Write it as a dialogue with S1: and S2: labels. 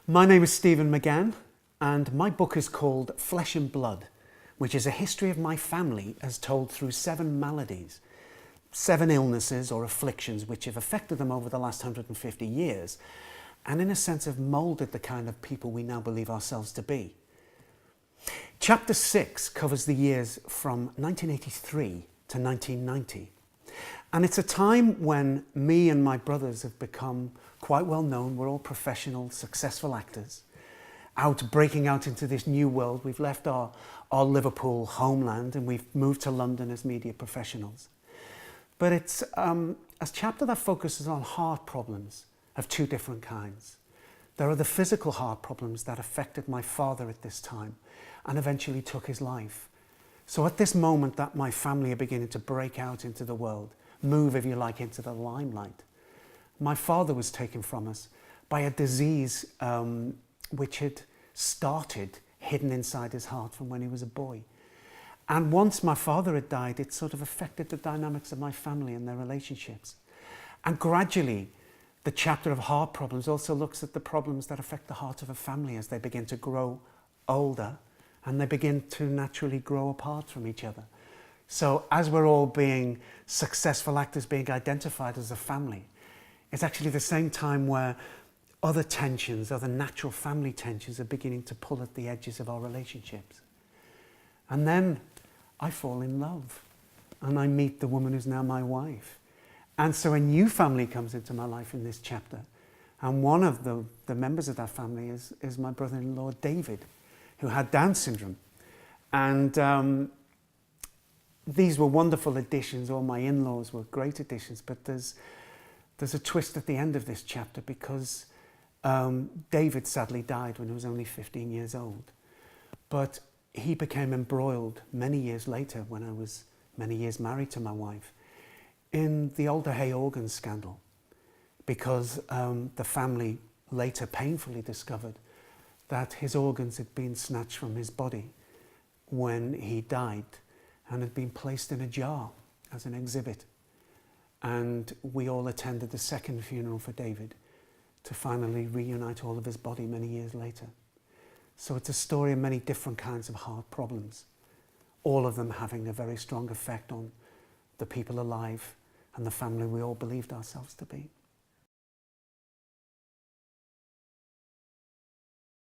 S1: My name is Stephen McGann, and my book is called Flesh and Blood, which is a history of my family as told through 7 maladies, 7 illnesses or afflictions which have affected them over the last 150 years, and in a sense have moulded the kind of people we now believe ourselves to be. Chapter 6 covers the years from 1983 to 1990. And it's a time when me and my brothers have become quite well known. We're all professional, successful actors, breaking out into this new world. We've left our Liverpool homeland and we've moved to London as media professionals. But it's a chapter that focuses on heart problems of 2 different kinds. There are the physical heart problems that affected my father at this time and eventually took his life. So at this moment that my family are beginning to break out into the world, move, if you like, into the limelight, my father was taken from us by a disease which had started hidden inside his heart from when he was a boy. And once my father had died, it sort of affected the dynamics of my family and their relationships. And gradually, the chapter of heart problems also looks at the problems that affect the heart of a family as they begin to grow older and they begin to naturally grow apart from each other. So as we're all being successful actors, being identified as a family, it's actually the same time where other tensions, other natural family tensions are beginning to pull at the edges of our relationships. And then I fall in love and I meet the woman who's now my wife. And so a new family comes into my life in this chapter. And one of the members of that family is my brother-in-law, David, who had Down syndrome. And these were wonderful additions. All my in-laws were great additions, but there's a twist at the end of this chapter because David sadly died when he was only 15 years old. But he became embroiled many years later when I was many years married to my wife in the Alder Hay organ scandal because the family later painfully discovered that his organs had been snatched from his body when he died and had been placed in a jar as an exhibit. And we all attended the second funeral for David to finally reunite all of his body many years later. So it's a story of many different kinds of heart problems, all of them having a very strong effect on the people alive and the family we all believed ourselves to be.